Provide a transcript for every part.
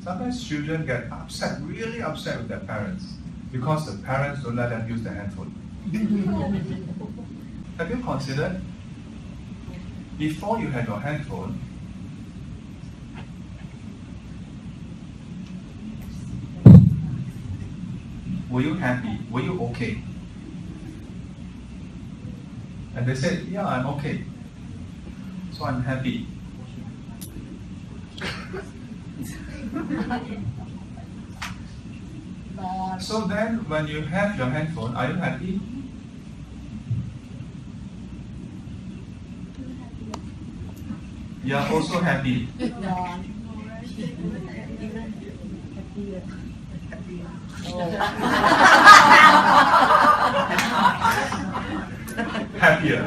Sometimes children get upset, really upset with their parents because the parents don't let them use their handphone. Have you considered, before you had your handphone, were you happy? Were you okay? And they said, yeah, I'm okay. So I'm happy. So then, when you have your handphone, are you happy? You are also happy. Happier.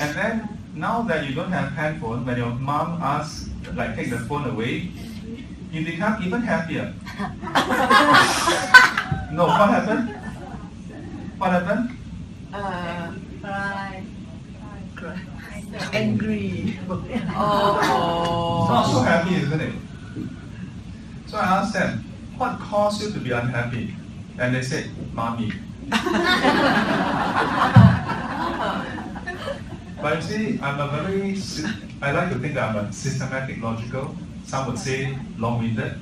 And then, now that you don't have handphone, when your mom asks, like, take the phone away, you become even happier. No, what happened? What happened? Cry. Angry. Not so happy, isn't it? So I asked them, what caused you to be unhappy? And they said, Mommy. But you see, I like to think that I'm a systematic, logical. Some would say long-winded.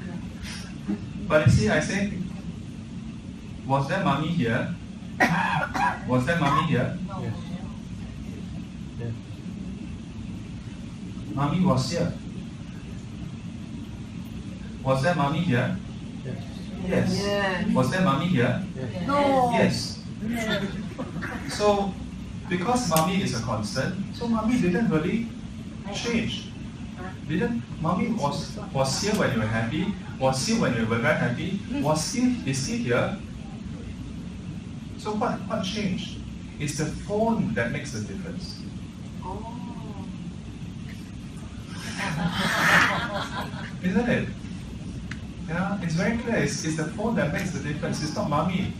But you see, I say, was there Mommy here? Was there Mommy here? Yes. Yes. Mommy was here. Was there Mommy here? Yes. Yes. Yeah. Was there Mommy here? Yes. No. Yes. So, because Mommy is a constant, so Mommy didn't really change. Mommy was here when you were happy, was here when you were very happy, is still here. So what changed? It's the phone that makes the difference. Isn't it? Yeah, it's very clear. It's the phone that makes the difference. It's not Mommy.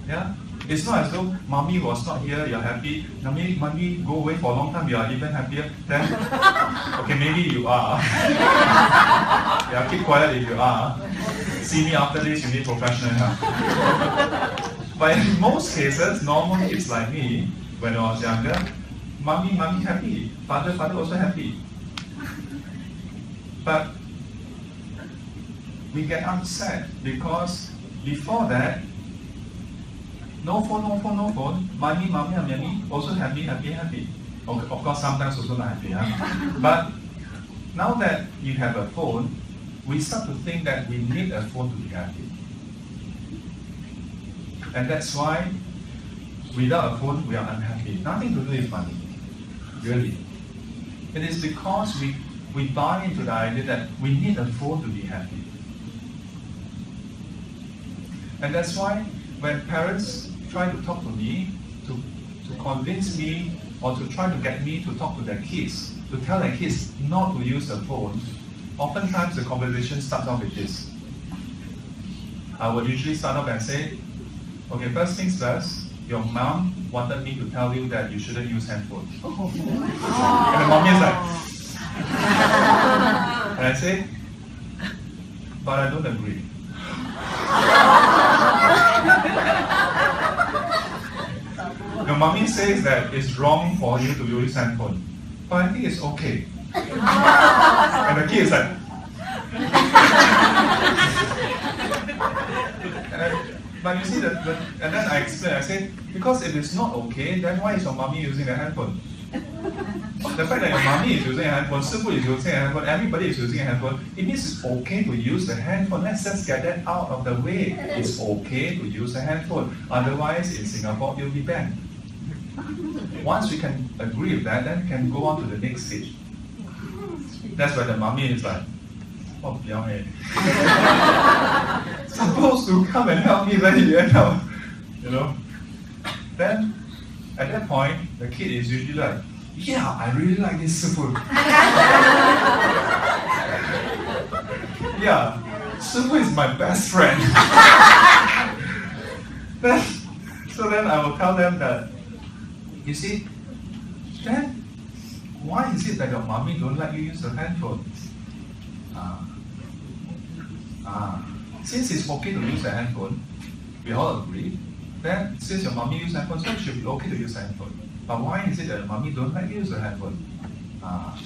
Yeah? It's not as though Mommy was not here, you're happy. Mommy go away for a long time, you are even happier. Then, okay, maybe you are. Yeah, keep quiet if you are. See me after this, you need professional help. But in most cases, normal kids like me, when I was younger, Mommy happy. Father also happy. But we get upset because before that, no phone. Mommy, also happy. Of course, sometimes also not happy. Huh? But now that you have a phone, we start to think that we need a phone to be happy. And that's why without a phone, we are unhappy. Nothing to do with money, really. It is because we buy into the idea that we need a phone to be happy. And that's why when parents try to talk to me, to convince me, or to try to get me to talk to their kids, to tell their kids not to use the phone, oftentimes the conversation starts off with this. I would usually start off and say, okay, first things first, your mom wanted me to tell you that you shouldn't use handphone. And the mommy is like, and I say, but I don't agree. Your mommy says that it's wrong for you to use handphone, but I think it's okay. And the kid is like, but you see, and then I explain, I say, because if it's not okay, then why is your mommy using the handphone? The fact that your mommy is using a handphone, Sifu is using a handphone, everybody is using a handphone, it means it's okay to use the handphone. Let's just get that out of the way. It's okay to use a handphone. Otherwise, in Singapore, you'll be banned. Once we can agree with that, then we can go on to the next stage. That's where the mommy is like, oh, supposed to come and help me, then you end up, Then, at that point, the kid is usually like, yeah, I really like this Sifu. Yeah, Sifu is my best friend. So then I will tell them that, you see, then Why is it that your mommy don't let you use the handphone? Since it's okay to use the handphone, we all agree, then since your mommy uses handphone, so it should be okay to use the handphone. But why is it that your mommy don't let you use the handphone?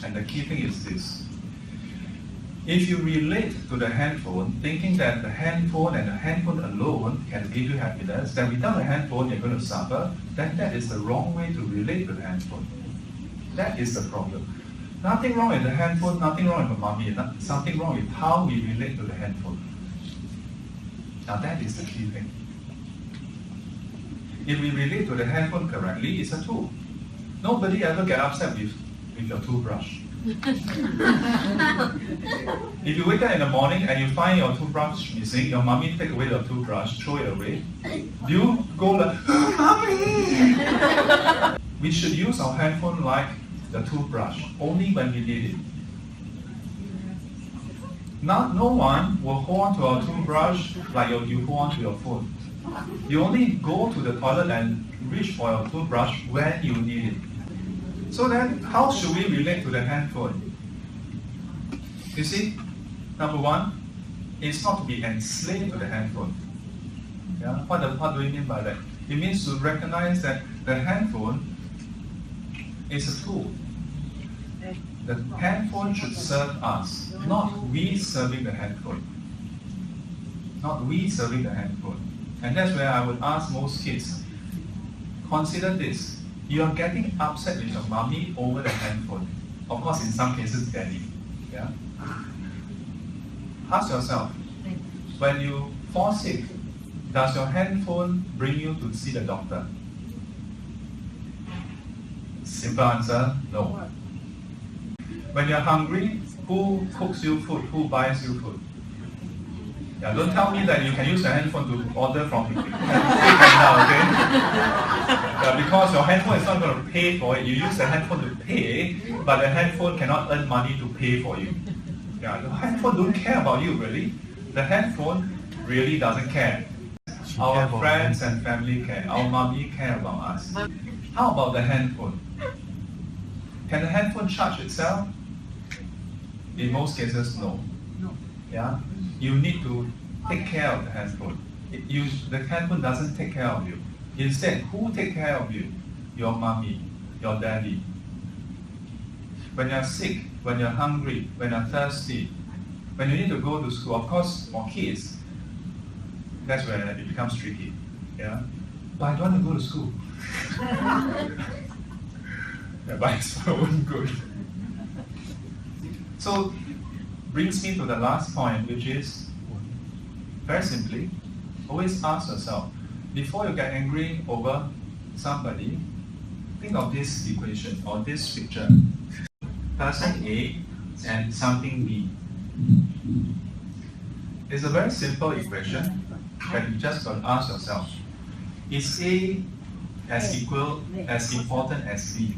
And the key thing is this. If you relate to the handphone, thinking that the handphone and the handphone alone can give you happiness, then without the handphone you're going to suffer, then that is the wrong way to relate to the handphone. That is the problem. Nothing wrong with the handphone, nothing wrong with the mommy, something wrong with how we relate to the handphone. Now that is the key thing. If we relate to the handphone correctly, it's a tool. Nobody ever get upset with your toothbrush. If you wake up in the morning and you find your toothbrush missing, your mommy take away the toothbrush, throw it away, do you go like, Mommy! We should use our handphone like the toothbrush, only when we need it. No one will hold on to our toothbrush like you hold on to your phone. You only go to the toilet and reach for your toothbrush when you need it. So then, how should we relate to the handphone? You see, number one, it's not to be enslaved to the handphone. Yeah? What do we mean by that? It means to recognize that the handphone is a tool. The handphone should serve us, not we serving the handphone. Not we serving the handphone. And that's where I would ask most kids, consider this. You are getting upset with your mommy over the handphone. Of course, in some cases, daddy. Yeah? Ask yourself, when you fall sick, does your handphone bring you to see the doctor? Simple answer, no. When you're hungry, who cooks you food? Who buys you food? Yeah, don't tell me that you can use your handphone to order from Quick now, okay? Yeah, because your handphone is not going to pay for it. You use the handphone to pay, but the handphone cannot earn money to pay for you. Yeah, the handphone don't care about you, really. The handphone really doesn't care. Our friends and family care. Our mommy care about us. How about the handphone? Can the handphone charge itself? In most cases, no. Yeah? You need to take care of the handphone. The handphone doesn't take care of you. Instead, who takes care of you? Your mommy, your daddy. When you're sick, when you're hungry, when you're thirsty, when you need to go to school, of course, for kids, that's where it becomes tricky. Yeah? But I don't want to go to school. Yeah, but it's for your own good. So, brings me to the last point, which is, very simply, always ask yourself, before you get angry over somebody, think of this equation or this picture. Person A and something B. It's a very simple equation, but you just got to ask yourself, is A as important as B?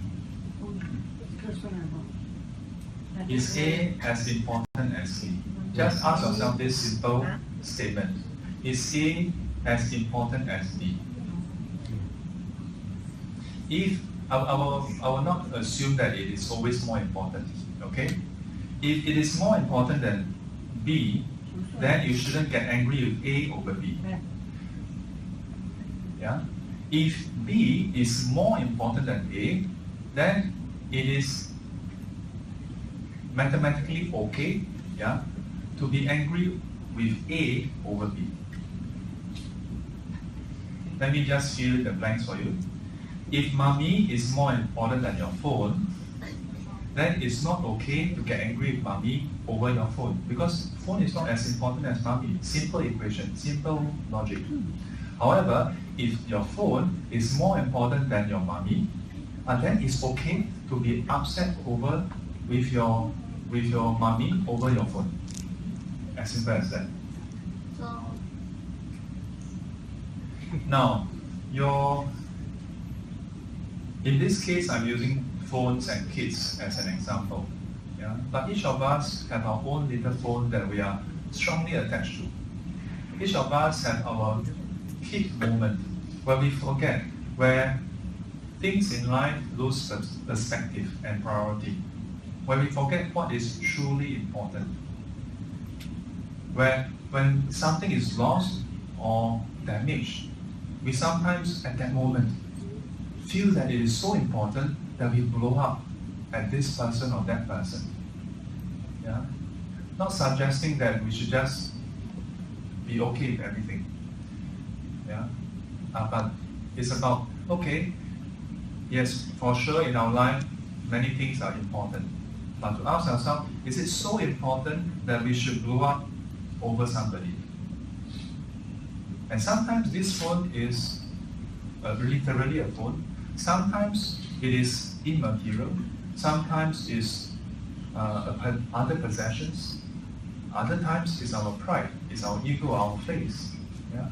Is A as important as B? Just ask yourself this simple statement. Is A as important as B? If I will not assume that it is always more important, okay? If it is more important than B, then you shouldn't get angry with A over B. Yeah? If B is more important than A, then it is mathematically okay, yeah, to be angry with A over B. Let me just fill in the blanks for you. If mommy is more important than your phone, then it's not okay to get angry with mommy over your phone, because phone is not as important as mommy. Simple equation, simple logic. However, if your phone is more important than your mommy, then it's okay to be upset over with your mommy over your phone. As simple as that. Now, in this case, I'm using phones and kids as an example. Yeah? But each of us have our own little phone that we are strongly attached to. Each of us have our kid moment where we forget, where things in life lose perspective and priority. When we forget what is truly important. When something is lost or damaged, we sometimes at that moment feel that it is so important that we blow up at this person or that person. Yeah? Not suggesting that we should just be okay with everything. Yeah? But it's about, okay, yes, for sure in our life, many things are important. But to ask ourselves, is it so important that we should blow up over somebody? And sometimes this phone is literally a phone. Sometimes it is immaterial. Sometimes it's other possessions. Other times it's our pride, it's our ego, our face. Yeah?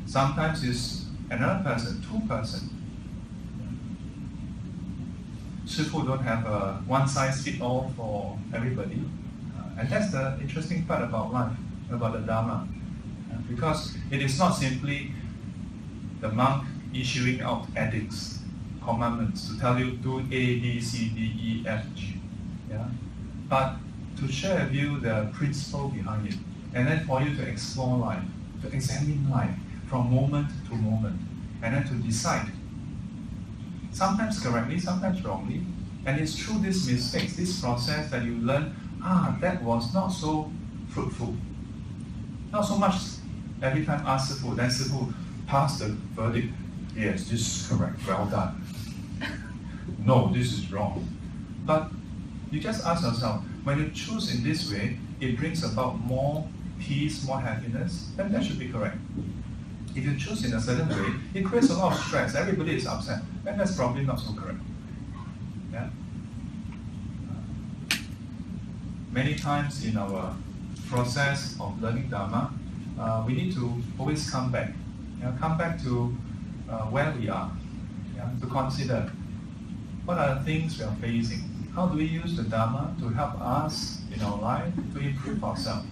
Sometimes it's another person, two person. Shifu don't have a one-size-fits-all for everybody. And that's the interesting part about life, about the Dharma. Because it is not simply the monk issuing out edicts, commandments to tell you do A, B, C, D, E, F, G. Yeah? But to share with you the principle behind it. And then for you to explore life, to examine life from moment to moment. And then to decide. Sometimes correctly, sometimes wrongly. And it's through this mistakes, this process that you learn, that was not so fruitful. Not so much every time ask Sifu, then Sifu pass the verdict. Yes, this is correct, well done. No, this is wrong. But you just ask yourself, when you choose in this way, it brings about more peace, more happiness, then that should be correct. If you choose in a certain way, it creates a lot of stress, everybody is upset, then that's probably not so correct. Yeah? Many times in our process of learning Dharma, we need to always come back. Come back to where we are, to consider what are the things we are facing. How do we use the Dharma to help us in our life to improve ourselves?